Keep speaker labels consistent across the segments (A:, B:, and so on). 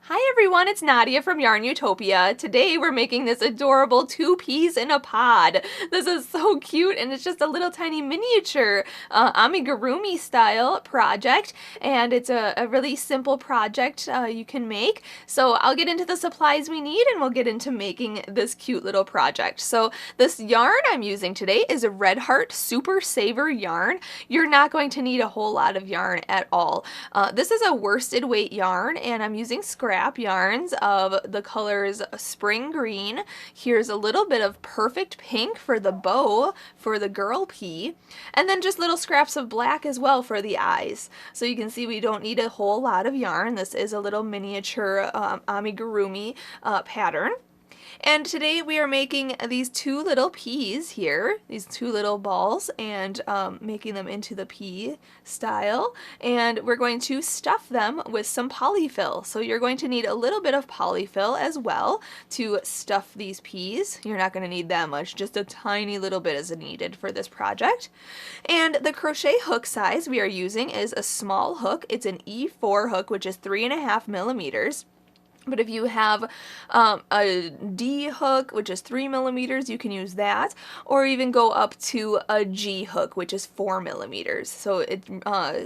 A: Hi everyone, it's Nadia from YARNutopia. Today we're making this adorable 2 peas in a pod. This is so cute and it's just a little tiny miniature amigurumi style project, and it's a really simple project you can make. So I'll get into the supplies we need and we'll get into making this cute little project. So this yarn I'm using today is a Red Heart Super Saver yarn. You're not going to need a whole lot of yarn at all. This is a worsted weight yarn and I'm using scrap yarns of the colors Spring Green. Here's a little bit of Perfect Pink for the bow for the girl pea, and then just little scraps of black as well for the eyes. So you can see we don't need a whole lot of yarn. This is a little miniature amigurumi pattern. And today we are making these 2 little peas here, these 2 little balls, and making them into the pea style. And we're going to stuff them with some polyfill. So you're going to need a little bit of polyfill as well to stuff these peas. You're not going to need that much, just a tiny little bit is needed for this project. And the crochet hook size we are using is a small hook. It's an E4 hook, which is 3.5 millimeters. But if you have a D hook, which is 3 millimeters, you can use that, or even go up to a G hook, which is 4 millimeters. So it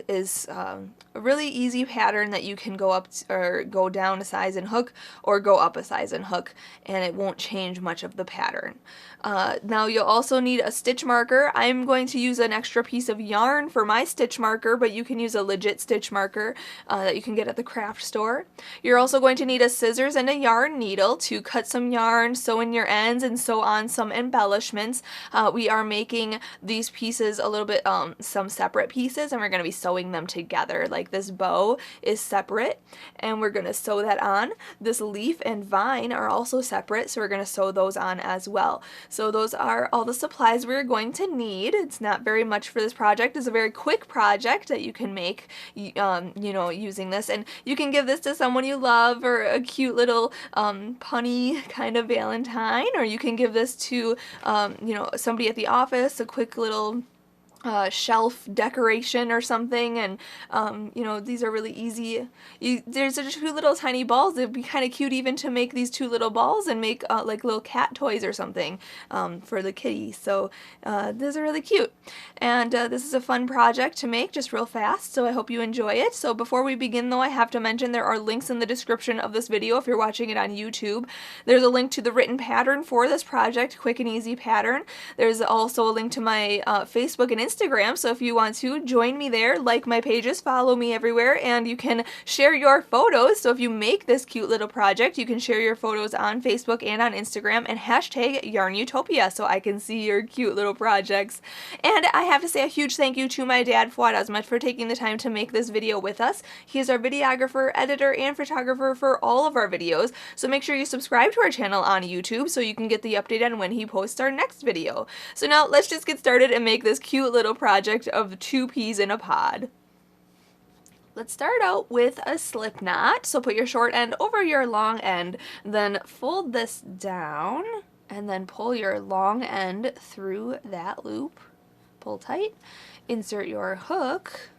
A: is a really easy pattern that you can go up or go down a size and hook, or go up a size and hook, and it won't change much of the pattern. Now you'll also need a stitch marker. I'm going to use an extra piece of yarn for my stitch marker, but you can use a legit stitch marker that you can get at the craft store. You're also going to need a scissors and a yarn needle to cut some yarn, sew in your ends, and sew on some embellishments. We are making these pieces a little bit, some separate pieces, and we're going to be sewing them together. Like this bow is separate, and we're going to sew that on. This leaf and vine are also separate, so we're going to sew those on as well. So those are all the supplies we're going to need. It's not very much for this project. It's a very quick project that you can make, you know, using this, and you can give this to someone you love, or a cute little punny kind of Valentine, or you can give this to you know, somebody at the office, a quick little shelf decoration or something. And you know, these are really easy. There's just 2 little tiny balls. It'd be kind of cute even to make these 2 little balls and make like little cat toys or something for the kitty. So these are really cute, and this is a fun project to make just real fast, so I hope you enjoy it. So before we begin though, I have to mention there are links in the description of this video if you're watching it on YouTube. There's a link to the written pattern for this project, quick and easy pattern. There's also a link to my Facebook and Instagram, so if you want to join me there, like my pages, follow me everywhere, and you can share your photos. So if you make this cute little project, you can share your photos on Facebook and on Instagram and hashtag YARNutopia so I can see your cute little projects. And I have to say a huge thank you to my dad, Fuad, Azmat, for taking the time to make this video with us. He is our videographer, editor, and photographer for all of our videos, so make sure you subscribe to our channel on YouTube so you can get the update on when he posts our next video. So now let's just get started and make this cute little project of 2 peas in a pod. Let's start out with a slip knot. So put your short end over your long end, then fold this down, and then pull your long end through that loop. Pull tight, insert your hook,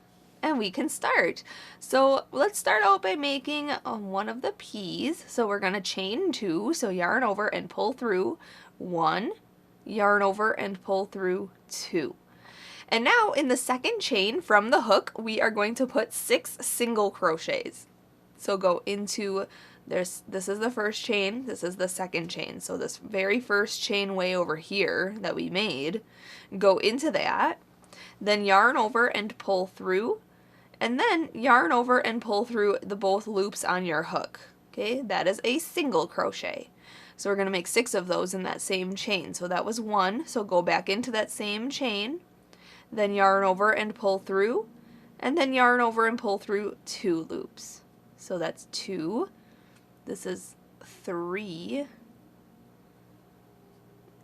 A: and we can start. So let's start out by making one of the peas. So we're going to chain 2, so yarn over and pull through 1, yarn over and pull through 2. And now in the second chain from the hook, we are going to put 6 single crochets. So go into this is the first chain, this is the second chain. So this very first chain way over here that we made, go into that, then yarn over and pull through, and then yarn over and pull through the both loops on your hook. Okay, that is a single crochet. So we're going to make 6 of those in that same chain. So that was 1, so go back into that same chain, then yarn over and pull through, and then yarn over and pull through 2 loops. So that's 2, this is 3,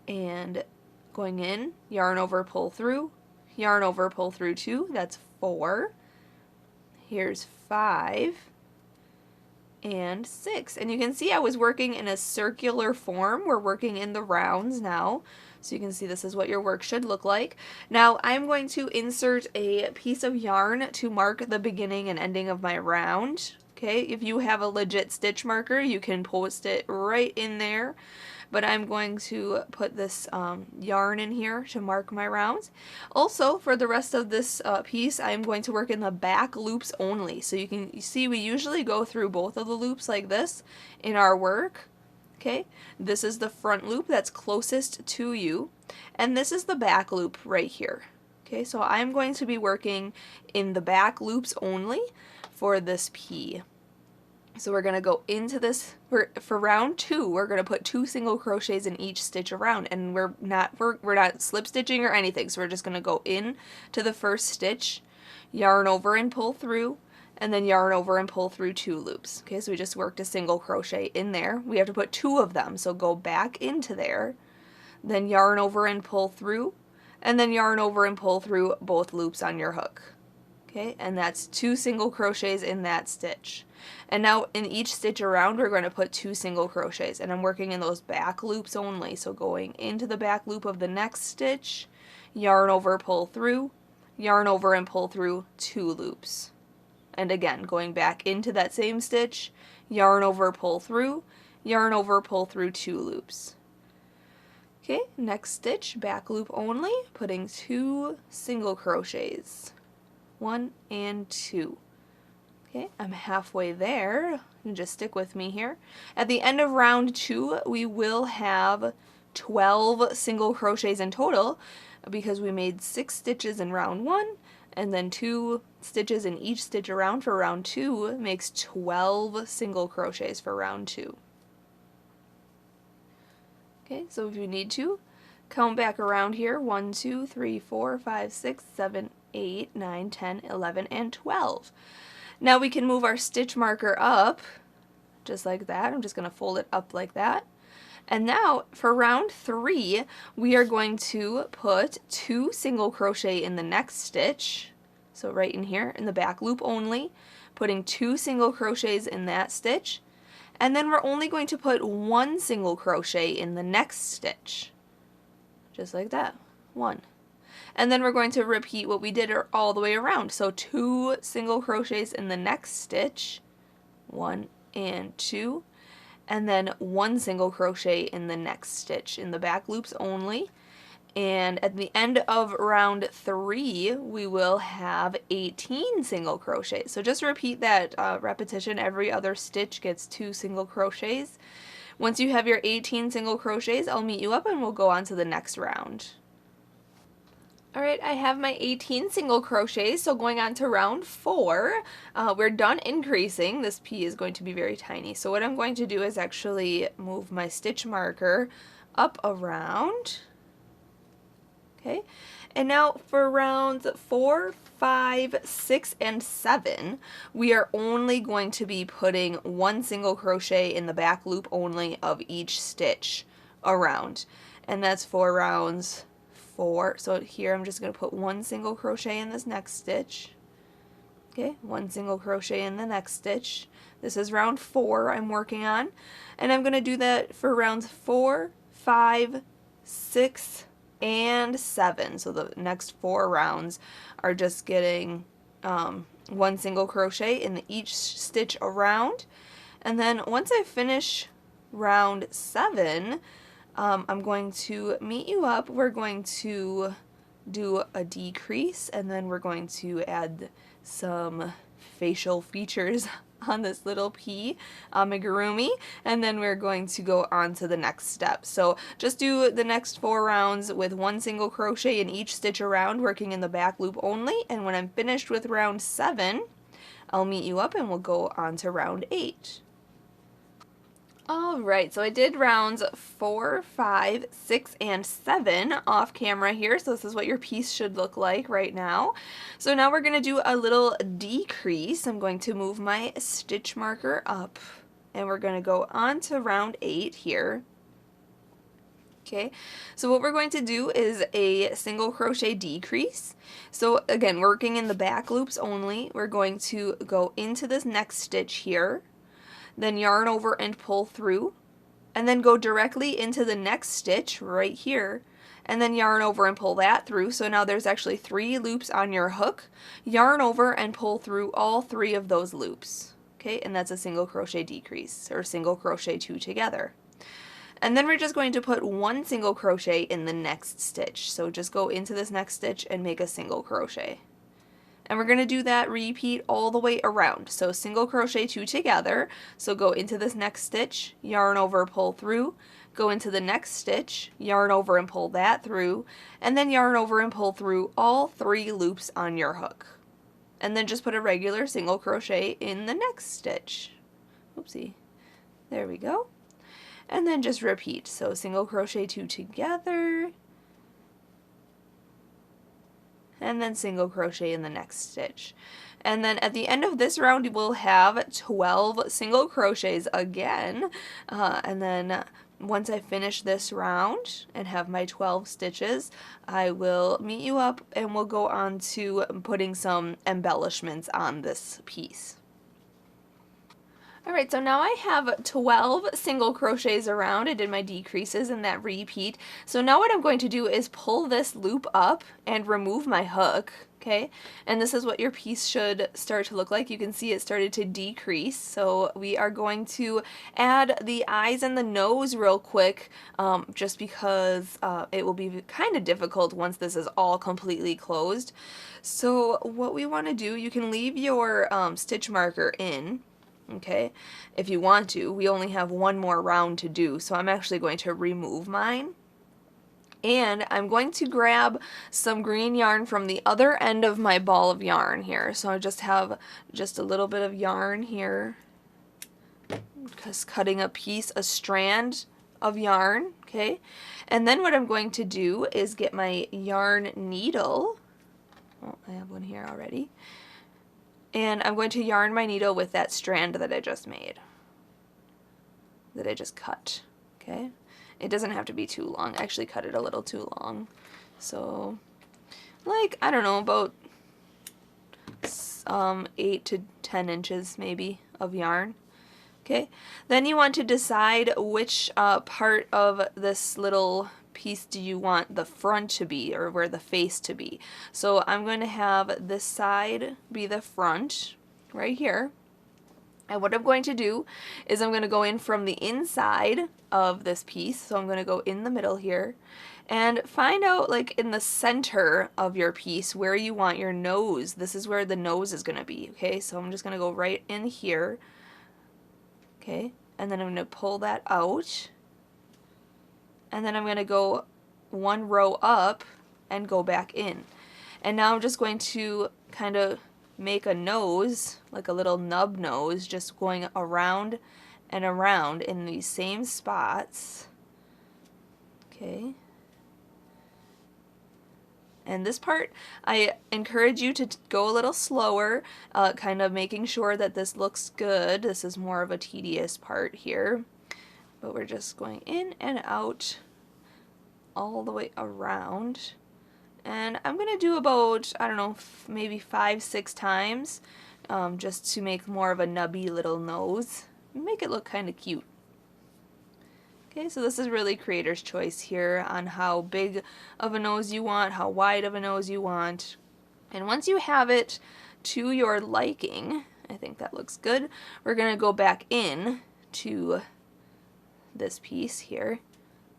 A: and going in, yarn over, pull through, yarn over, pull through 2, that's 4, here's 5, and 6. And you can see I was working in a circular form. We're working in the rounds now. So you can see this is what your work should look like. Now I'm going to insert a piece of yarn to mark the beginning and ending of my round. Okay, if you have a legit stitch marker, you can post it right in there. But I'm going to put this yarn in here to mark my rounds. Also, for the rest of this piece, I'm going to work in the back loops only. So you see we usually go through both of the loops like this in our work. Okay, this is the front loop that's closest to you, and this is the back loop right here. Okay, so I'm going to be working in the back loops only for this P. So we're going to go into this, for round 2, we're going to put 2 single crochets in each stitch around, and we're not slip stitching or anything, so we're just going to go in to the first stitch, yarn over and pull through, and then yarn over and pull through 2 loops. Okay, so we just worked a single crochet in there. We have to put 2 of them, so go back into there, then yarn over and pull through, and then yarn over and pull through both loops on your hook. Okay, and that's 2 single crochets in that stitch. And now in each stitch around, we're going to put 2 single crochets, and I'm working in those back loops only. So going into the back loop of the next stitch, yarn over, pull through, yarn over and pull through 2 loops. And again, going back into that same stitch, yarn over, pull through, yarn over, pull through 2 loops. Okay, next stitch, back loop only, putting 2 single crochets. 1 and 2. Okay, I'm halfway there. You just stick with me here. At the end of round 2, we will have 12 single crochets in total because we made 6 stitches in round 1, and then 2 stitches in each stitch around for round 2 makes 12 single crochets for round 2. Okay, so if you need to, count back around here. 1, 2, 3, 4, 5, 6, 7, 8, 9, 10, 11, and 12. Now we can move our stitch marker up, just like that. I'm just going to fold it up like that. And now for round 3, we are going to put 2 single crochet in the next stitch. So right in here, in the back loop only, putting 2 single crochets in that stitch. And then we're only going to put 1 single crochet in the next stitch. Just like that. 1. And then we're going to repeat what we did all the way around. So 2 single crochets in the next stitch, 1 and 2, and then 1 single crochet in the next stitch in the back loops only. And at the end of round 3, we will have 18 single crochets. So just repeat that repetition. Every other stitch gets 2 single crochets. Once you have your 18 single crochets, I'll meet you up and we'll go on to the next round. Alright, I have my 18 single crochets, so going on to round 4, we're done increasing. This P is going to be very tiny. So what I'm going to do is actually move my stitch marker up around. Okay, and now for rounds 4, 5, 6, and 7, we are only going to be putting 1 single crochet in the back loop only of each stitch around. And that's for rounds 4. So here I'm just going to put 1 single crochet in this next stitch. Okay, 1 single crochet in the next stitch. This is round 4 I'm working on. And I'm going to do that for rounds 4, 5, 6, and 7. So the next 4 rounds are just getting 1 single crochet in each stitch around. And then once I finish round 7, I'm going to meet you up. We're going to do a decrease, and then we're going to add some facial features on this little P amigurumi, and then we're going to go on to the next step. So just do the next 4 rounds with 1 single crochet in each stitch around, working in the back loop only, and when I'm finished with round 7, I'll meet you up and we'll go on to round 8. Alright, so I did rounds 4, 5, 6, and 7 off camera here, so this is what your piece should look like right now. So now we're going to do a little decrease. I'm going to move my stitch marker up, and we're going to go on to round 8 here. Okay, so what we're going to do is a single crochet decrease. So again, working in the back loops only, we're going to go into this next stitch here, then yarn over and pull through, and then go directly into the next stitch right here, and then yarn over and pull that through. So now there's actually 3 loops on your hook. Yarn over and pull through all 3 of those loops. okay, and that's a single crochet decrease, or single crochet 2 together. And then we're just going to put 1 single crochet in the next stitch. So just go into this next stitch and make a single crochet. And we're going to do that repeat all the way around. So single crochet 2 together, so go into this next stitch, yarn over, pull through, go into the next stitch, yarn over and pull that through, and then yarn over and pull through all 3 loops on your hook. And then just put a regular single crochet in the next stitch. Oopsie. There we go. And then just repeat. So single crochet 2 together, and then single crochet in the next stitch. And then at the end of this round we'll have 12 single crochets again, and then once I finish this round and have my 12 stitches, I will meet you up and we'll go on to putting some embellishments on this piece. Alright, so now I have 12 single crochets around. I did my decreases in that repeat. So now what I'm going to do is pull this loop up and remove my hook, okay? And this is what your piece should start to look like. You can see it started to decrease. So we are going to add the eyes and the nose real quick, just because it will be kind of difficult once this is all completely closed. So what we want to do, you can leave your stitch marker in, okay, if you want to. We only have 1 more round to do, so I'm actually going to remove mine. And I'm going to grab some green yarn from the other end of my ball of yarn here. So I just have just a little bit of yarn here, just cutting a strand of yarn, okay? And then what I'm going to do is get my yarn needle. Oh, I have one here already. And I'm going to yarn my needle with that strand that I just made, that I just cut, okay? It doesn't have to be too long. I actually cut it a little too long. So, like, I don't know, about 8 to 10 inches maybe of yarn, okay? Then you want to decide which part of this little piece do you want the front to be, or where the face to be. So I'm going to have this side be the front right here, and what I'm going to do is I'm going to go in from the inside of this piece. So I'm going to go in the middle here and find out, like, in the center of your piece where you want your nose. This is where the nose is going to be, okay? So I'm just going to go right in here, okay, and then I'm going to pull that out. And then I'm going to go 1 row up and go back in. And now I'm just going to kind of make a nose, like a little nub nose, just going around and around in these same spots. Okay. And this part, I encourage you to go a little slower, kind of making sure that this looks good. This is more of a tedious part here. But we're just going in and out all the way around. And I'm going to do about, I don't know, maybe 5-6 times, just to make more of a nubby little nose. Make it look kind of cute. Okay, so this is really creator's choice here on how big of a nose you want, how wide of a nose you want. And once you have it to your liking, I think that looks good, we're going to go back in to this piece here.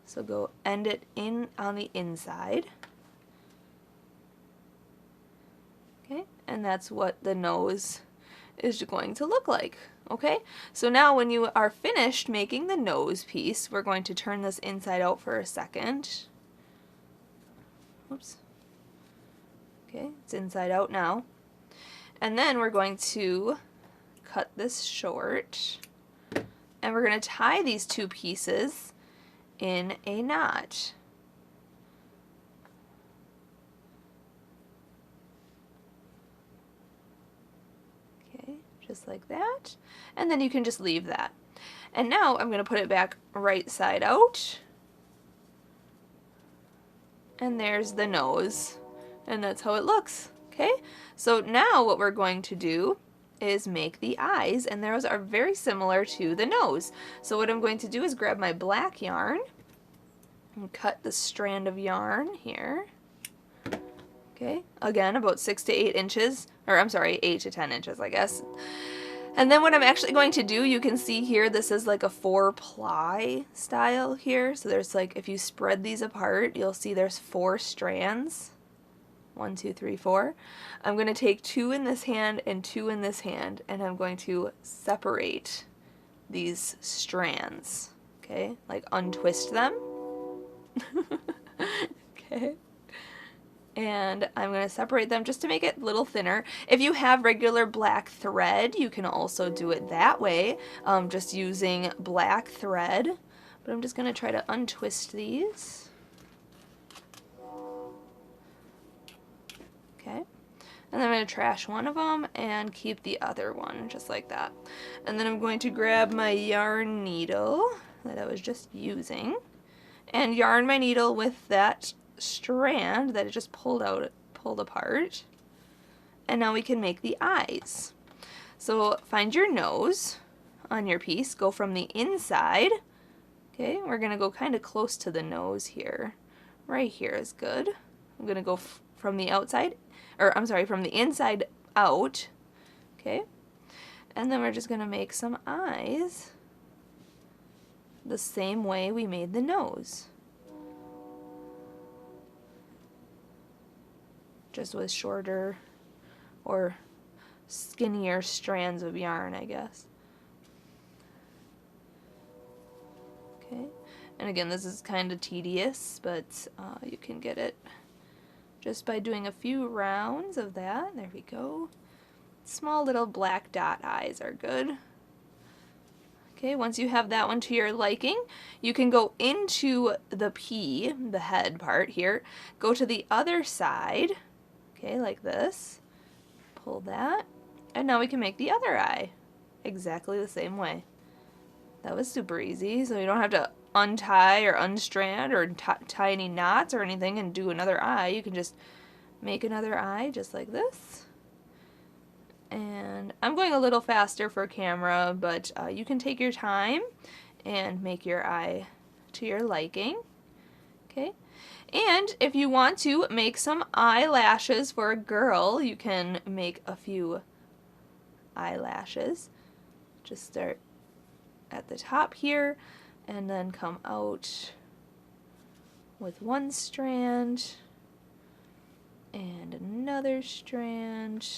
A: So go end it in on the inside. Okay, and that's what the nose is going to look like. Okay, so now when you are finished making the nose piece, we're going to turn this inside out for a second. Oops. Okay, it's inside out now. And then we're going to cut this short, and we're going to tie these 2 pieces in a knot. Okay, just like that. And then you can just leave that. And now I'm going to put it back right side out. And there's the nose. And that's how it looks. Okay, so now what we're going to do is make the eyes, and those are very similar to the nose. So what I'm going to do is grab my black yarn and cut the strand of yarn here. Okay, again, about 6 to 8 inches, or I'm sorry, 8 to 10 inches, I guess. And then what I'm actually going to do, you can see here, this is like a 4-ply style here. So there's like, if you spread these apart, you'll see there's 4 strands. 1, 2, 3, 4. I'm going to take 2 in this hand and 2 in this hand, and I'm going to separate these strands. Okay, like untwist them. Okay. And I'm going to separate them just to make it a little thinner. If you have regular black thread, you can also do it that way, just using black thread. But I'm just going to try to untwist these. Okay. And then I'm going to trash one of them and keep the other one, just like that. And then I'm going to grab my yarn needle that I was just using and yarn my needle with that strand that it just pulled apart, and now we can make the eyes. So find your nose on your piece, go from the inside. Okay, we're gonna go kind of close to the nose here. Right here is good. I'm gonna go from the outside, or I'm sorry, from the inside out. Okay, and then we're just gonna make some eyes the same way we made the nose. Just with shorter or skinnier strands of yarn, I guess. Okay, and again, this is kind of tedious, but you can get it just by doing a few rounds of that. There we go. Small little black dot eyes are good. Okay, once you have that one to your liking, you can go into the pea, the head part here, go to the other side. Okay, like this. Pull that. And now we can make the other eye exactly the same way. That was super easy, so you don't have to untie or unstrand or tie any knots or anything and do another eye. You can just make another eye just like this. And I'm going a little faster for camera, but you can take your time and make your eye to your liking. Okay. And if you want to make some eyelashes for a girl, you can make a few eyelashes. Just start at the top here and then come out with one strand and another strand.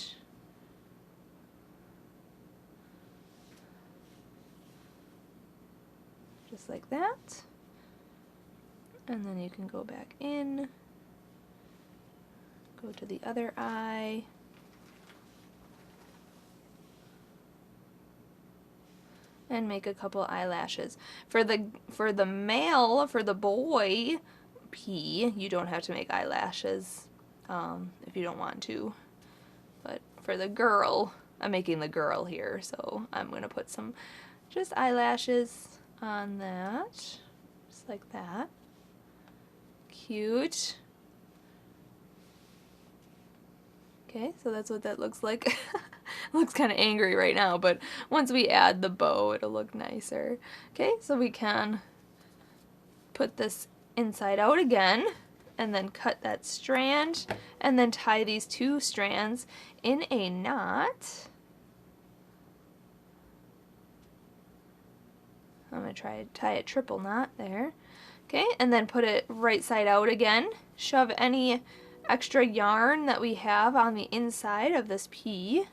A: Just like that. And then you can go back in, go to the other eye, and make a couple eyelashes. For the male, for the boy pea, you don't have to make eyelashes if you don't want to. But for the girl, I'm making the girl here, so I'm going to put some just eyelashes on that, just like that. Cute. Okay, so that's what that looks like. Looks kind of angry right now, but once we add the bow, it'll look nicer. Okay, so we can put this inside out again, and then cut that strand, and then tie these 2 strands in a knot. I'm going to try to tie a triple knot there. Okay, and then put it right side out again. Shove any extra yarn that we have on the inside of this pea.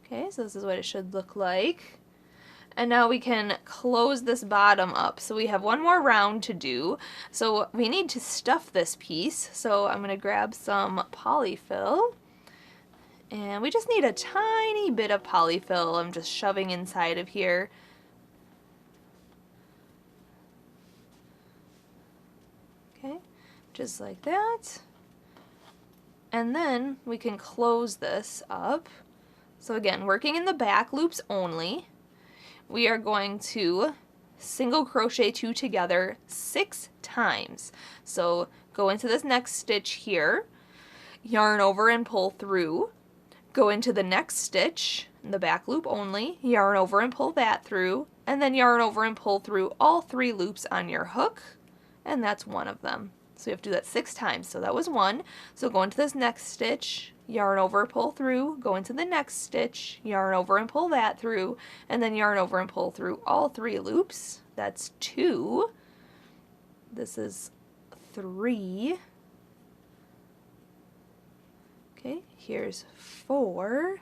A: Okay, so this is what it should look like. And now we can close this bottom up. So we have one more round to do. So we need to stuff this piece. So I'm going to grab some polyfill. And we just need a tiny bit of polyfill. I'm just shoving inside of here. Okay, just like that. And then we can close this up. So again, working in the back loops only, we are going to single crochet 2 together 6 times. So go into this next stitch here, yarn over and pull through, go into the next stitch, in the back loop only, yarn over and pull that through, and then yarn over and pull through all 3 loops on your hook. And that's one of them. So you have to do that 6 times. So that was 1. So go into this next stitch, yarn over, pull through, go into the next stitch, yarn over and pull that through, and then yarn over and pull through all 3 loops. That's 2. This is 3. Okay, here's 4.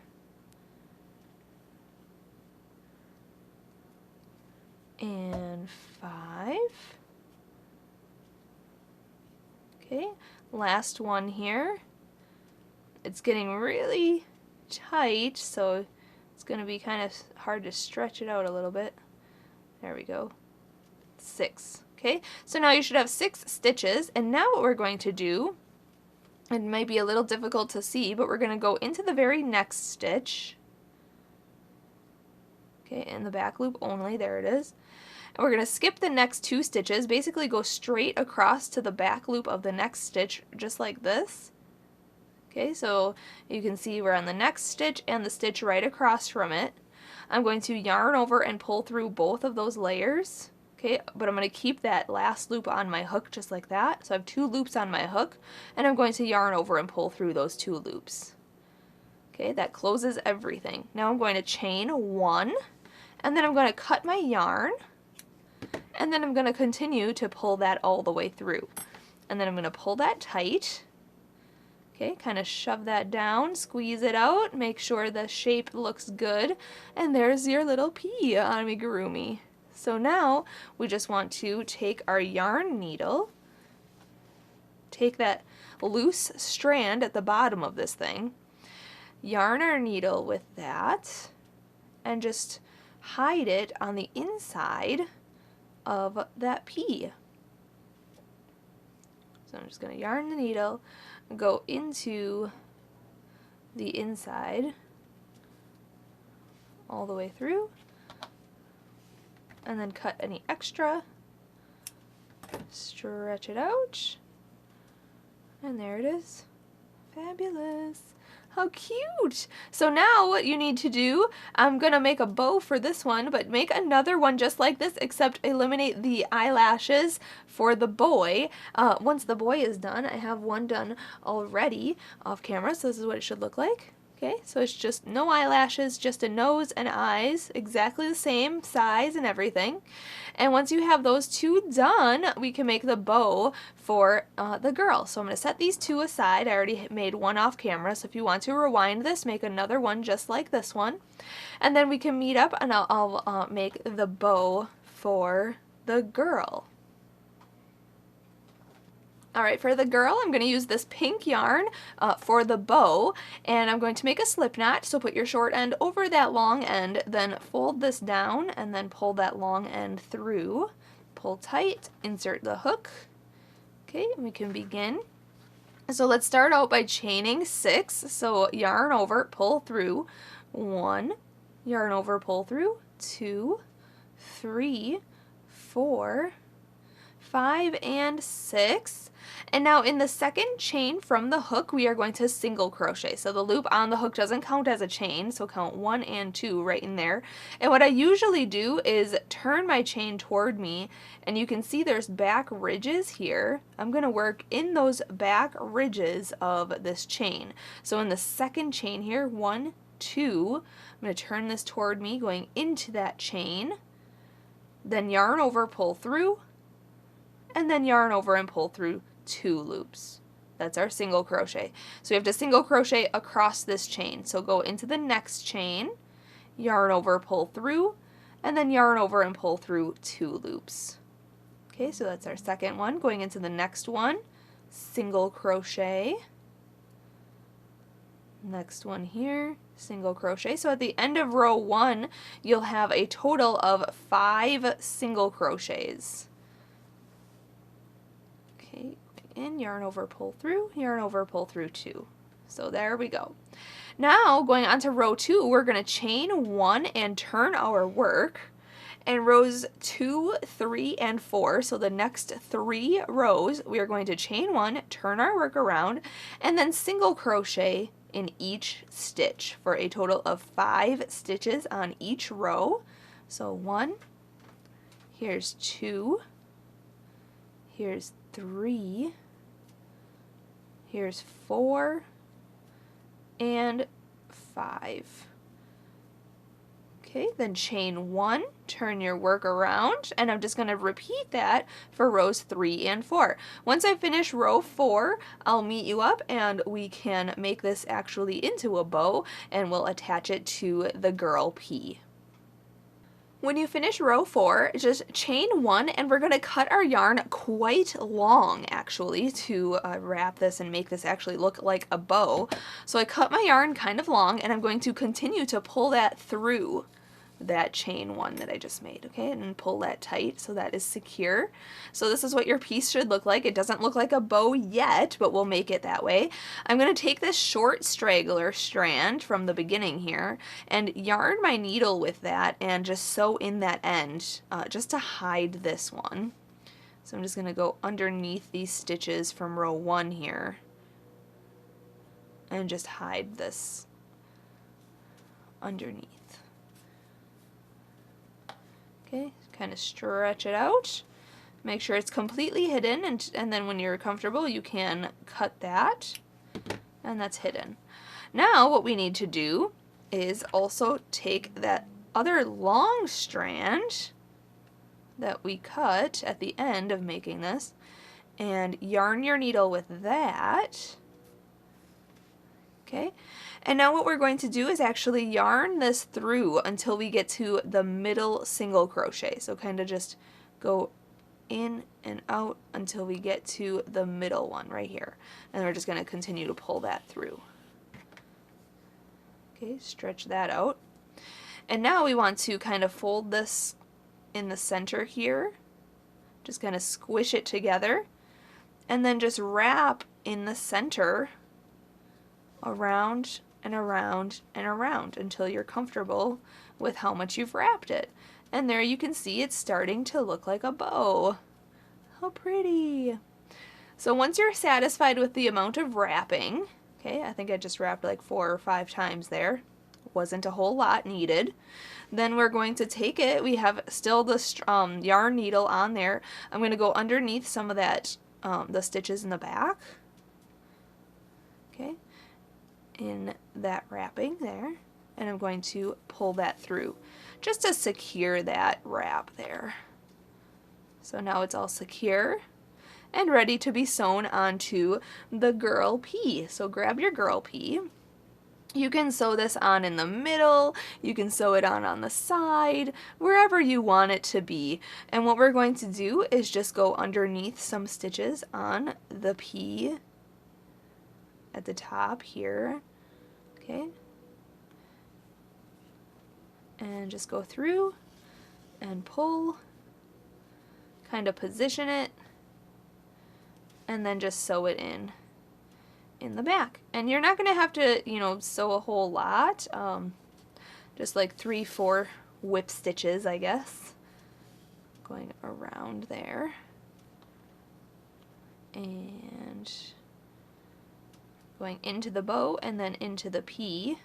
A: And 5. Okay, last one here. It's getting really tight, so it's going to be kind of hard to stretch it out a little bit. There we go. 6. Okay, so now you should have 6 stitches, and now what we're going to do, it might be a little difficult to see, but we're going to go into the very next stitch. Okay, in the back loop only, there it is. And we're going to skip the next 2 stitches, basically go straight across to the back loop of the next stitch, just like this. Okay, so you can see we're on the next stitch and the stitch right across from it. I'm going to yarn over and pull through both of those layers. Okay, but I'm going to keep that last loop on my hook just like that. So I have 2 loops on my hook, and I'm going to yarn over and pull through those 2 loops. Okay, that closes everything. Now I'm going to chain 1, and then I'm going to cut my yarn, and then I'm going to continue to pull that all the way through. And then I'm going to pull that tight. Okay, kind of shove that down, squeeze it out, make sure the shape looks good, and there's your little pea amigurumi. So now we just want to take our yarn needle, take that loose strand at the bottom of this thing, yarn our needle with that, and just hide it on the inside of that pea. So I'm just going to yarn the needle, go into the inside all the way through, and then cut any extra, stretch it out, and there it is. Fabulous. How cute! So now what you need to do, I'm going to make a bow for this one, but make another one just like this, except eliminate the eyelashes for the boy. Once the boy is done, I have one done already off camera, so this is what it should look like. Okay, so it's just no eyelashes, just a nose and eyes, exactly the same size and everything. And once you have those 2 done, we can make the bow for the girl. So I'm going to set these 2 aside. I already made one off camera, so if you want to rewind this, make another one just like this one. And then we can meet up and I'll make the bow for the girl. Alright, for the girl, I'm going to use this pink yarn for the bow, and I'm going to make a slip knot, so put your short end over that long end, then fold this down, and then pull that long end through. Pull tight, insert the hook. Okay, and we can begin. So let's start out by chaining 6, so yarn over, pull through, 1, yarn over, pull through, 2, 3, 4, 5, and 6. And now in the second chain from the hook, we are going to single crochet. So the loop on the hook doesn't count as a chain, so count 1 and 2 right in there. And what I usually do is turn my chain toward me, and you can see there's back ridges here. I'm going to work in those back ridges of this chain. So in the second chain here, 1, 2, I'm going to turn this toward me, going into that chain, then yarn over, pull through, and then yarn over and pull through 2 loops. That's our single crochet. So we have to single crochet across this chain. So go into the next chain, yarn over, pull through, and then yarn over and pull through 2 loops. Okay, so that's our second one. Going into the next one, single crochet. Next one here, single crochet. So at the end of row 1, you'll have a total of 5 single crochets. Okay, in, yarn over, pull through, yarn over, pull through 2. So there we go. Now going on to row 2, we're going to chain 1 and turn our work. And rows 2, 3, and 4, so the next 3 rows, we are going to chain 1, turn our work around, and then single crochet in each stitch for a total of 5 stitches on each row. So 1, here's 2, here's 3, here's 4, and 5. Okay, then chain 1, turn your work around, and I'm just going to repeat that for rows 3 and 4. Once I finish row 4, I'll meet you up and we can make this actually into a bow, and we'll attach it to the girl pea. When you finish row 4, just chain 1, and we're going to cut our yarn quite long actually to wrap this and make this actually look like a bow. So I cut my yarn kind of long, and I'm going to continue to pull that through that chain 1 that I just made, okay, and pull that tight so that is secure. So this is what your piece should look like. It doesn't look like a bow yet, but we'll make it that way. I'm going to take this short straggler strand from the beginning here and yarn my needle with that and just sew in that end just to hide this one. So I'm just going to go underneath these stitches from row 1 here and just hide this underneath. Okay, kind of stretch it out. Make sure it's completely hidden, and then when you're comfortable, you can cut that, and that's hidden. Now what we need to do is also take that other long strand that we cut at the end of making this and yarn your needle with that. Okay, and now what we're going to do is actually yarn this through until we get to the middle single crochet. So kind of just go in and out until we get to the middle one right here. And we're just going to continue to pull that through. Okay, stretch that out. And now we want to kind of fold this in the center here. Just kind of squish it together. And then just wrap in the center around and around and around until you're comfortable with how much you've wrapped it. And there you can see it's starting to look like a bow. How pretty. So once you're satisfied with the amount of wrapping, okay, I think I just wrapped like 4 or 5 times there. Wasn't a whole lot needed. Then we're going to take it. We have still the yarn needle on there. I'm going to go underneath some of that, the stitches in the back. Okay. In that wrapping there, and I'm going to pull that through just to secure that wrap there. So now it's all secure and ready to be sewn onto the girl pea. So grab your girl pea. You can sew this on in the middle, you can sew it on the side, wherever you want it to be. And what we're going to do is just go underneath some stitches on the pea at the top here. Okay, and just go through and pull, kind of position it, and then just sew it in the back. And you're not going to have to, you know, sew a whole lot, just like 3-4 whip stitches, I guess, going around there, and going into the bow and then into the pea.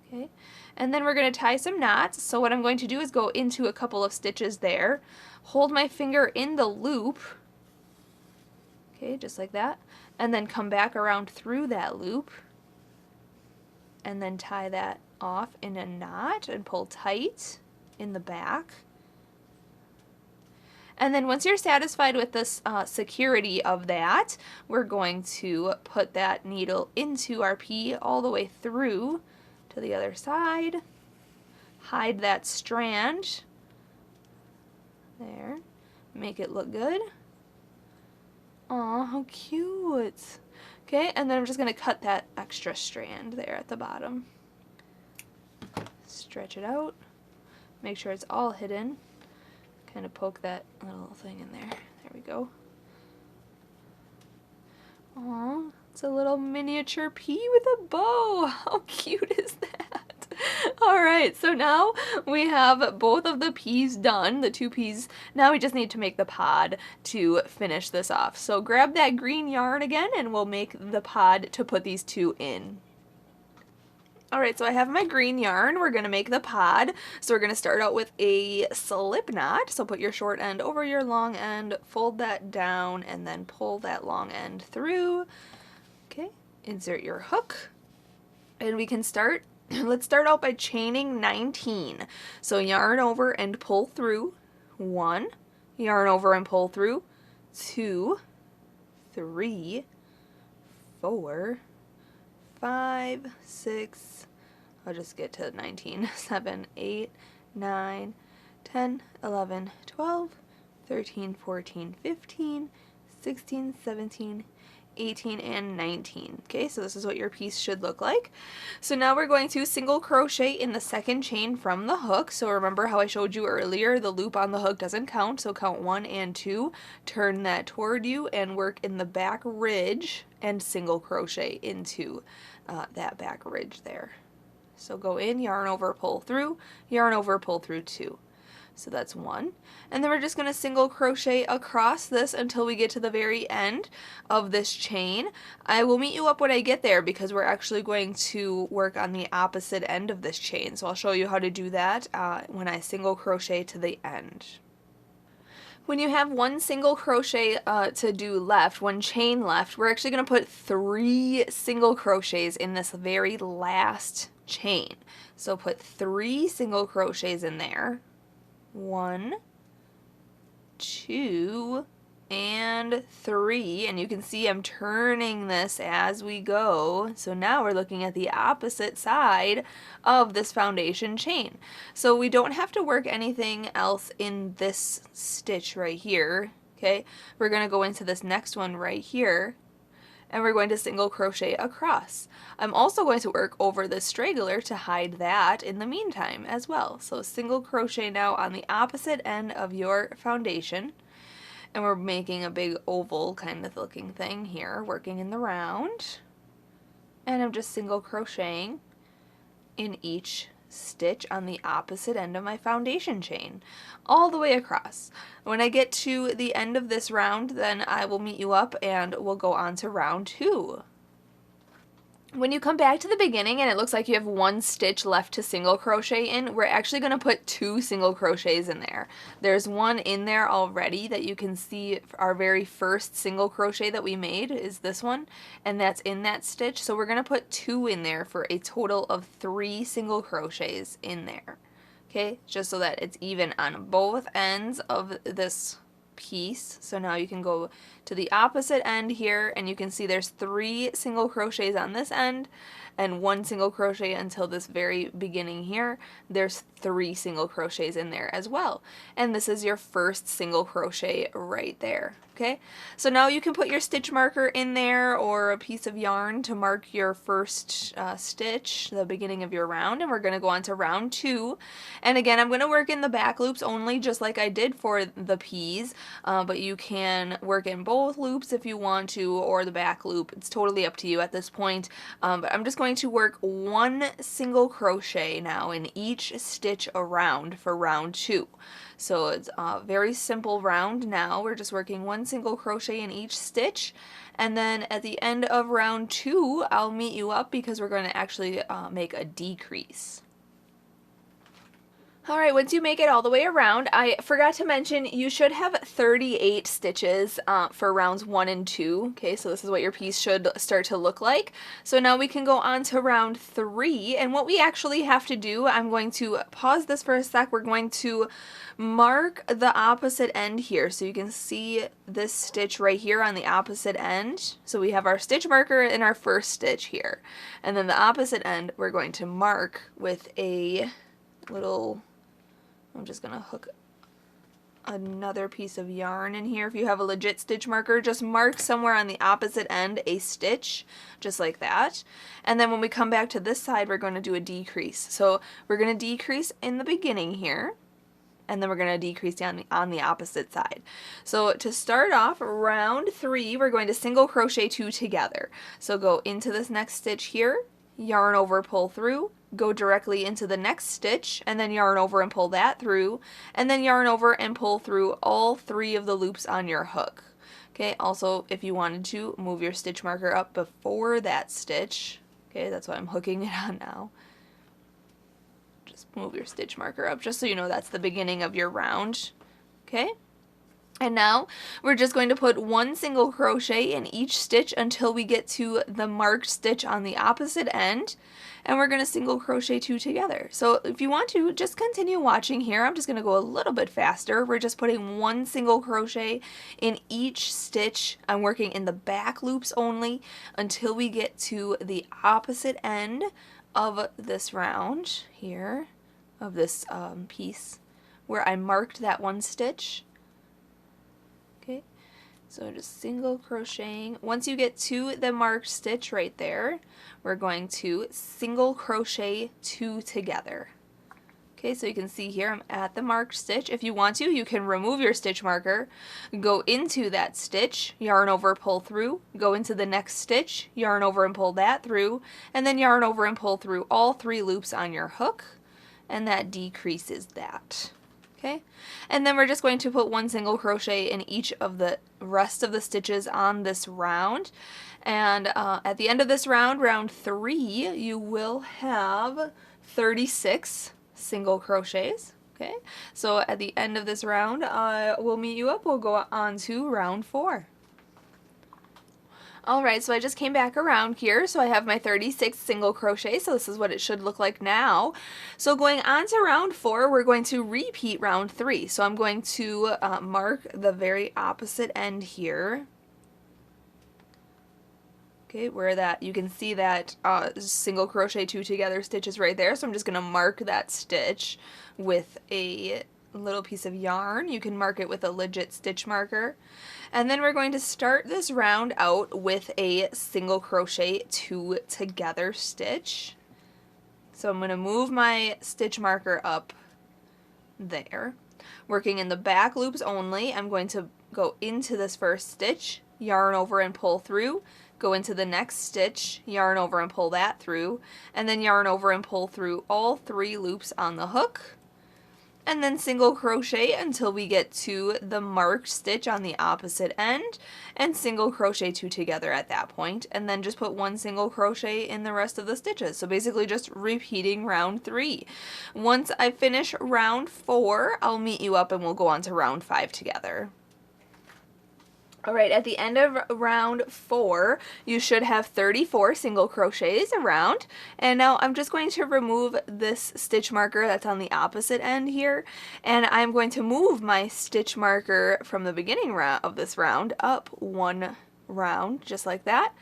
A: Okay, and then we're going to tie some knots. So what I'm going to do is go into a couple of stitches there, hold my finger in the loop, okay, just like that, and then come back around through that loop and then tie that off in a knot and pull tight in the back. And then once you're satisfied with this security of that, we're going to put that needle into our pea all the way through to the other side. Hide that strand. There. Make it look good. Aw, how cute. Okay, and then I'm just going to cut that extra strand there at the bottom. Stretch it out. Make sure it's all hidden. Kind of poke that little thing in there. There we go. Aw, it's a little miniature pea with a bow. How cute is that? Alright, so now we have both of the peas done, the 2 peas. Now we just need to make the pod to finish this off. So grab that green yarn again and we'll make the pod to put these 2 in. Alright, so I have my green yarn. We're going to make the pod. So we're going to start out with a slip knot. So put your short end over your long end, fold that down, and then pull that long end through. Okay, insert your hook. And we can start, let's start out by chaining 19. So yarn over and pull through, 1, yarn over and pull through, 2, 3, 4, 5, 6, I'll just get to 19, 7, 8, 9, 10, 11, 12, 13, 14, 15, 16, 17, 18, and 19. Okay, so this is what your piece should look like. So now we're going to single crochet in the second chain from the hook. So remember how I showed you earlier, the loop on the hook doesn't count, so count 1 and 2, turn that toward you and work in the back ridge and single crochet into that back ridge there. So go in, yarn over, pull through, yarn over, pull through 2. So that's 1. And then we're just going to single crochet across this until we get to the very end of this chain. I will meet you up when I get there because we're actually going to work on the opposite end of this chain. So I'll show you how to do that when I single crochet to the end. When you have one single crochet to do left, one chain left, we're actually going to put 3 single crochets in this very last chain. So put 3 single crochets in there. 1, 2, and 3, and you can see I'm turning this as we go. So now we're looking at the opposite side of this foundation chain. So we don't have to work anything else in this stitch right here. Okay, we're going to go into this next one right here, and we're going to single crochet across. I'm also going to work over the straggler to hide that in the meantime as well. So single crochet now on the opposite end of your foundation, and we're making a big oval kind of looking thing here, working in the round, and I'm just single crocheting in each stitch on the opposite end of my foundation chain all the way across. When I get to the end of this round, then I will meet you up and we'll go on to round 2. When you come back to the beginning and it looks like you have 1 stitch left to single crochet in, we're actually going to put 2 single crochets in there. There's one in there already that you can see. Our very first single crochet that we made is this one, and that's in that stitch. So we're going to put 2 in there for a total of 3 single crochets in there. Okay, just so that it's even on both ends of this piece. So now you can go to the opposite end here, and you can see there's 3 single crochets on this end and 1 single crochet until this very beginning here. There's 3 single crochets in there as well, and this is your first single crochet right there. Okay, so now you can put your stitch marker in there or a piece of yarn to mark your first stitch, the beginning of your round, and we're going to go on to round 2. And again, I'm going to work in the back loops only, just like I did for the peas, but you can work in both loops if you want to, or the back loop. It's totally up to you at this point, but I'm just going to work 1 single crochet now in each stitch around for round 2. So it's a very simple round now. We're just working 1 single crochet in each stitch, and then at the end of round 2 I'll meet you up because we're going to actually make a decrease. Alright, once you make it all the way around, I forgot to mention you should have 38 stitches for rounds 1 and 2. Okay, so this is what your piece should start to look like. So now we can go on to round 3, and what we actually have to do, I'm going to pause this for a sec, we're going to mark the opposite end here. So you can see this stitch right here on the opposite end. So we have our stitch marker in our first stitch here. And then the opposite end we're going to mark with a little, I'm just going to hook another piece of yarn in here. If you have a legit stitch marker, just mark somewhere on the opposite end a stitch, just like that. And then when we come back to this side, we're going to do a decrease. So we're going to decrease in the beginning here, and then we're going to decrease on the opposite side. So to start off round 3, we're going to single crochet 2 together. So go into this next stitch here, yarn over, pull through, go directly into the next stitch, and then yarn over and pull that through, and then yarn over and pull through all 3 of the loops on your hook. Okay, also if you wanted to, move your stitch marker up before that stitch, Okay, that's what I'm hooking it on now. Just move your stitch marker up just so you know that's the beginning of your round. Okay? And now we're just going to put one single crochet in each stitch until we get to the marked stitch on the opposite end, and we're going to single crochet 2 together. So if you want to, just continue watching here. I'm just going to go a little bit faster. We're just putting one single crochet in each stitch. I'm working in the back loops only until we get to the opposite end of this round here, of this piece, where I marked that one stitch. Okay, so just single crocheting. Once you get to the marked stitch right there, we're going to single crochet 2 together. Okay, so you can see here I'm at the marked stitch. If you want to, you can remove your stitch marker, go into that stitch, yarn over, pull through, go into the next stitch, yarn over and pull that through, and then yarn over and pull through all 3 loops on your hook, and that decreases that. Okay, and then we're just going to put one single crochet in each of the rest of the stitches on this round, and at the end of this round, round 3, you will have 36 single crochets. Okay, so at the end of this round, we'll meet you up. We'll go on to round 4. Alright, so I just came back around here, so I have my 36 single crochet, so this is what it should look like now. So going on to round 4, we're going to repeat round 3. So I'm going to mark the very opposite end here. Okay, where that, you can see that single crochet 2 together stitches right there, so I'm just going to mark that stitch with a little piece of yarn. You can mark it with a legit stitch marker. And then we're going to start this round out with a single crochet 2 together stitch. So I'm going to move my stitch marker up there. Working in the back loops only, I'm going to go into this first stitch, yarn over and pull through, go into the next stitch, yarn over and pull that through, and then yarn over and pull through all 3 loops on the hook, and then single crochet until we get to the marked stitch on the opposite end, and single crochet 2 together at that point, and then just put one single crochet in the rest of the stitches. So basically just repeating round 3. Once I finish round 4, I'll meet you up and we'll go on to round 5 together. Alright, at the end of round 4, you should have 34 single crochets around, and now I'm just going to remove this stitch marker that's on the opposite end here, and I'm going to move my stitch marker from the beginning round of this round up 1 round, just like that.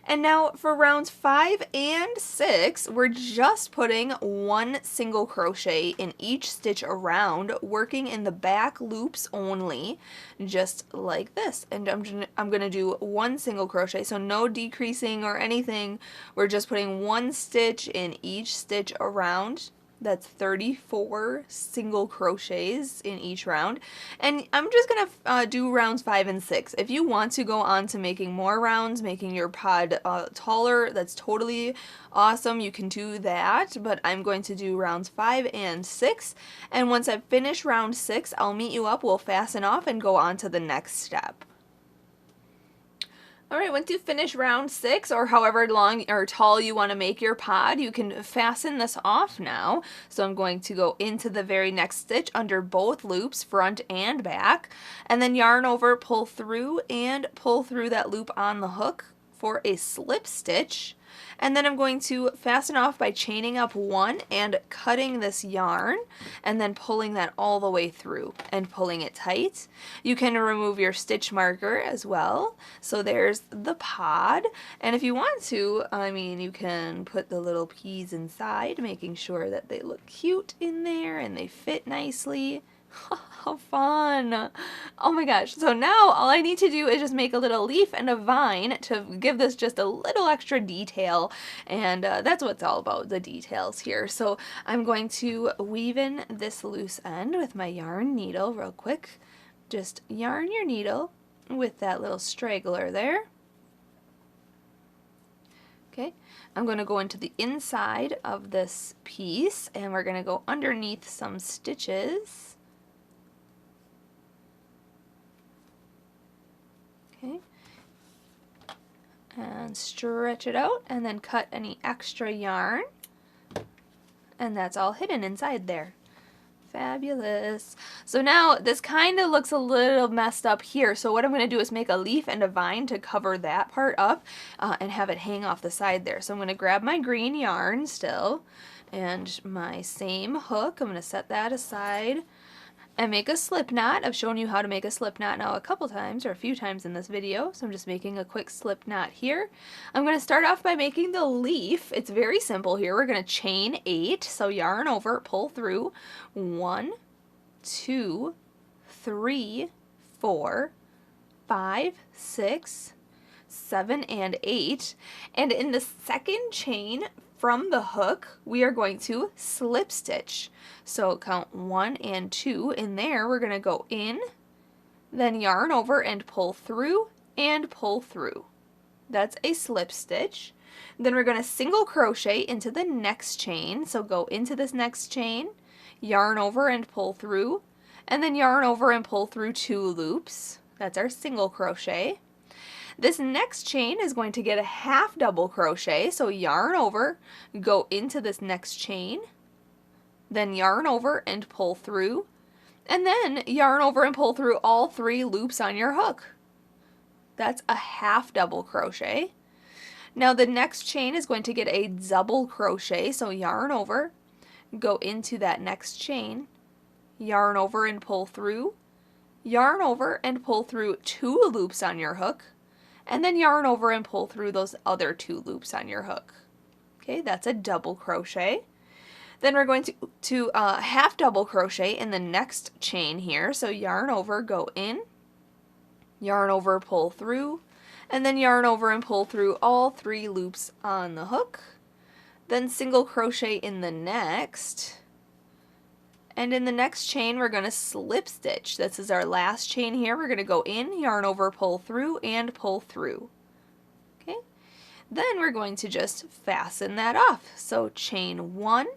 A: And now for rounds 5 and 6, we're just putting one single crochet in each stitch around, working in the back loops only, just like this. And I'm going to do one single crochet, so no decreasing or anything. We're just putting one stitch in each stitch around. That's 34 single crochets in each round, and I'm just gonna do rounds 5 and 6. If you want to go on to making more rounds, making your pod taller, that's totally awesome. You can do that, but I'm going to do rounds 5 and 6, and once I finish round 6, I'll meet you up, we'll fasten off and go on to the next step. Alright, once you finish round 6, or however long or tall you want to make your pod, you can fasten this off now. So I'm going to go into the very next stitch under both loops, front and back, and then yarn over, pull through, and pull through that loop on the hook for a slip stitch. And then I'm going to fasten off by chaining up 1 and cutting this yarn, and then pulling that all the way through and pulling it tight. You can remove your stitch marker as well. So there's the pod, and if you want to, I mean, you can put the little peas inside, making sure that they look cute in there and they fit nicely. How fun! Oh my gosh, so now all I need to do is just make a little leaf and a vine to give this just a little extra detail, and that's what it's all about, the details here. So I'm going to weave in this loose end with my yarn needle real quick. Just yarn your needle with that little straggler there. Okay, I'm going to go into the inside of this piece, and we're going to go underneath some stitches. Okay, and stretch it out, and then cut any extra yarn, and that's all hidden inside there. Fabulous. So now this kind of looks a little messed up here, so what I'm going to do is make a leaf and a vine to cover that part up and have it hang off the side there. So I'm going to grab my green yarn still and my same hook. I'm going to set that aside and make a slip knot. I've shown you how to make a slip knot now a couple times or a few times in this video, so I'm just making a quick slip knot here. I'm going to start off by making the leaf. It's very simple here. We're going to chain 8, so yarn over, pull through 1, 2, 3, 4, 5, 6, 7, and 8. And in the second chain from the hook, we are going to slip stitch. So count 1 and 2. In there, we're going to go in, then yarn over and pull through and pull through. That's a slip stitch. Then we're going to single crochet into the next chain. So go into this next chain, yarn over and pull through, and then yarn over and pull through 2 loops. That's our single crochet. This next chain is going to get a half double crochet, so yarn over, go into this next chain, then yarn over and pull through, and then yarn over and pull through all 3 loops on your hook. That's a half double crochet. Now the next chain is going to get a double crochet, so yarn over, go into that next chain, yarn over and pull through, yarn over and pull through 2 loops on your hook, and then yarn over and pull through those other 2 loops on your hook. Okay, that's a double crochet. Then we're going to half double crochet in the next chain here. So yarn over, go in, yarn over, pull through, and then yarn over and pull through all 3 loops on the hook. Then single crochet in the next. And in the next chain, we're going to slip stitch. This is our last chain here. We're going to go in, yarn over, pull through, and pull through. Okay. Then we're going to just fasten that off. So chain 1,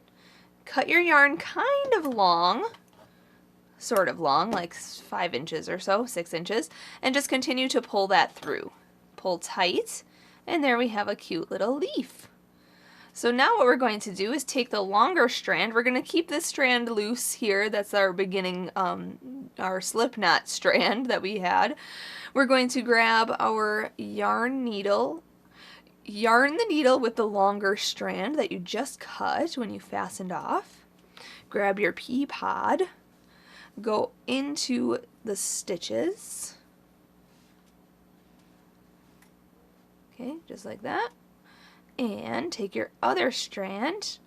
A: cut your yarn kind of long, sort of long, like 5 inches or so, 6 inches, and just continue to pull that through. Pull tight, and there we have a cute little leaf. So now what we're going to do is take the longer strand. We're going to keep this strand loose here. That's our beginning, our slip knot strand that we had. We're going to grab our yarn needle, yarn the needle with the longer strand that you just cut when you fastened off. Grab your pea pod, go into the stitches. Okay, just like that. And take your other strand,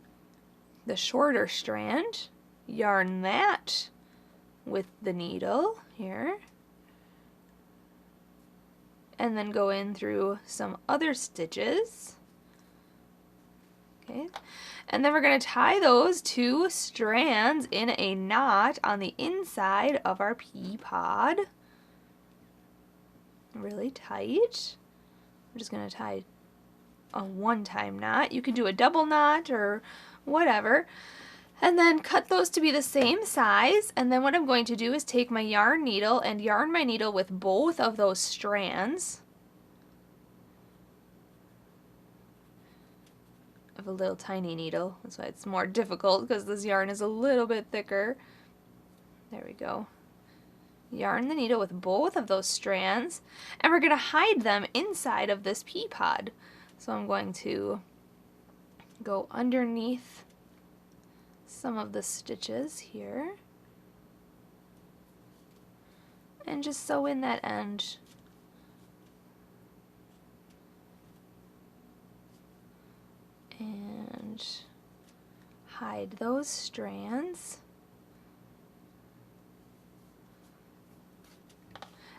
A: the shorter strand, yarn that with the needle here, and then go in through some other stitches. Okay, and then we're going to tie those 2 strands in a knot on the inside of our pea pod. Really tight. I'm just going to tie a one-time knot. You can do a double knot or whatever, and then cut those to be the same size. And then what I'm going to do is take my yarn needle and yarn my needle with both of those strands. I have a little tiny needle, that's why it's more difficult, because this yarn is a little bit thicker. There we go. Yarn the needle with both of those strands, and we're going to hide them inside of this pea pod. So I'm going to go underneath some of the stitches here and just sew in that end. And hide those strands.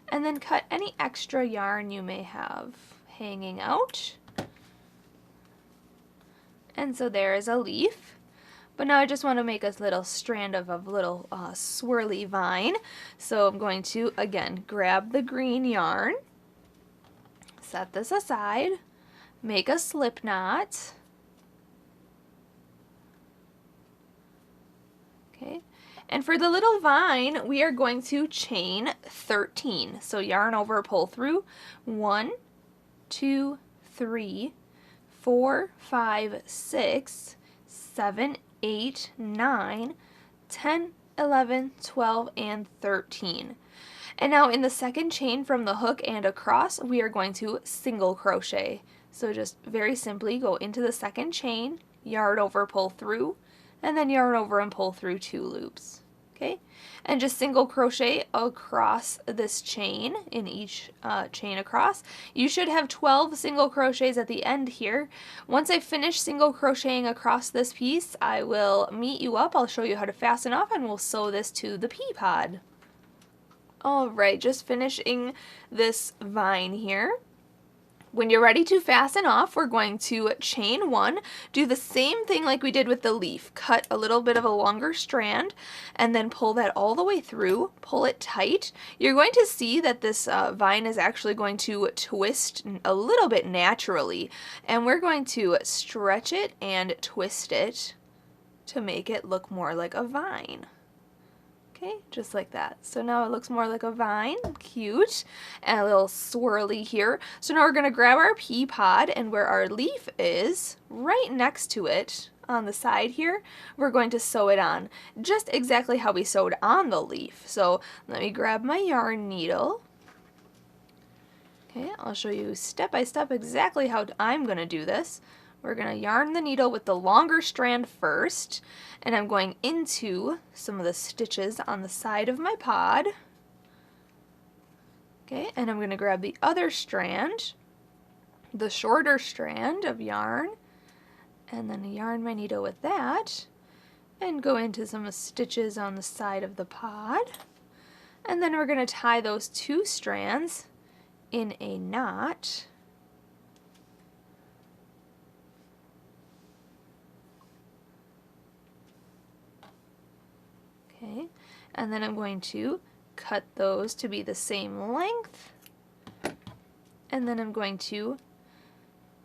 A: And then cut any extra yarn you may have hanging out. And so there is a leaf. But now I just want to make a little strand of a little swirly vine. So I'm going to, again, grab the green yarn, set this aside, make a slip knot. Okay. And for the little vine, we are going to chain 13. So yarn over, pull through, 1, 2, 3, 4, 5, 6, 7, 8, 9, 10, 11, 12, and 13. And now in the second chain from the hook and across, we are going to single crochet. So just very simply go into the second chain, yarn over, pull through, and then yarn over and pull through 2 loops. Okay, and just single crochet across this chain in each chain across. You should have 12 single crochets at the end here. Once I finish single crocheting across this piece, I will meet you up. I'll show you how to fasten off and we'll sew this to the pea pod. Alright, just finishing this vine here. When you're ready to fasten off, we're going to chain 1, do the same thing like we did with the leaf. Cut a little bit of a longer strand and then pull that all the way through, pull it tight. You're going to see that this vine is actually going to twist a little bit naturally, and we're going to stretch it and twist it to make it look more like a vine. Okay, just like that. So now it looks more like a vine, cute, and a little swirly here. So now we're going to grab our pea pod, and where our leaf is, right next to it, on the side here, we're going to sew it on, just exactly how we sewed on the leaf. So let me grab my yarn needle. Okay, I'll show you step by step exactly how I'm going to do this. We're going to yarn the needle with the longer strand first, and I'm going into some of the stitches on the side of my pod. Okay, and I'm going to grab the other strand, the shorter strand of yarn, and then yarn my needle with that, and go into some stitches on the side of the pod. And then we're going to tie those 2 strands in a knot. Okay, and then I'm going to cut those to be the same length, and then I'm going to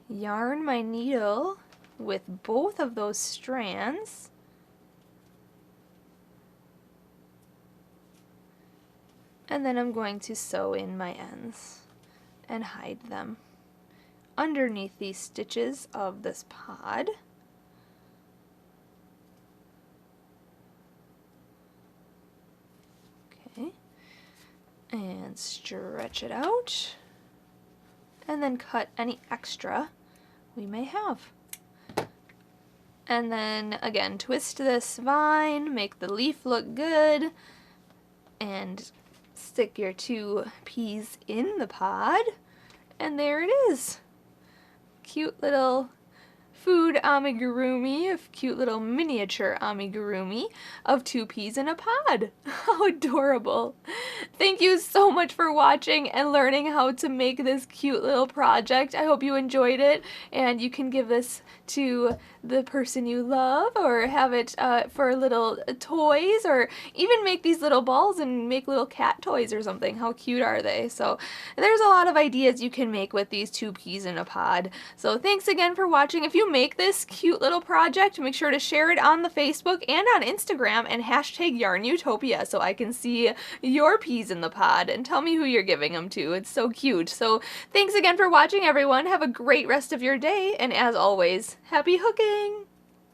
A: yarn my needle with both of those strands, and then I'm going to sew in my ends and hide them underneath these stitches of this pod. And stretch it out, and then cut any extra we may have. And then again, twist this vine, make the leaf look good, and stick your 2 peas in the pod, and there it is. Cute little food amigurumi, a cute little miniature amigurumi of 2 peas in a pod. How adorable. Thank you so much for watching and learning how to make this cute little project. I hope you enjoyed it, and you can give this to the person you love, or have it for little toys, or even make these little balls and make little cat toys or something. How cute are they? So there's a lot of ideas you can make with these 2 peas in a pod. So thanks again for watching. If you make this cute little project, make sure to share it on the Facebook and on Instagram and hashtag YARNutopia so I can see your peas in the pod, and tell me who you're giving them to. It's so cute. So thanks again for watching, everyone. Have a great rest of your day, and as always, happy hooking!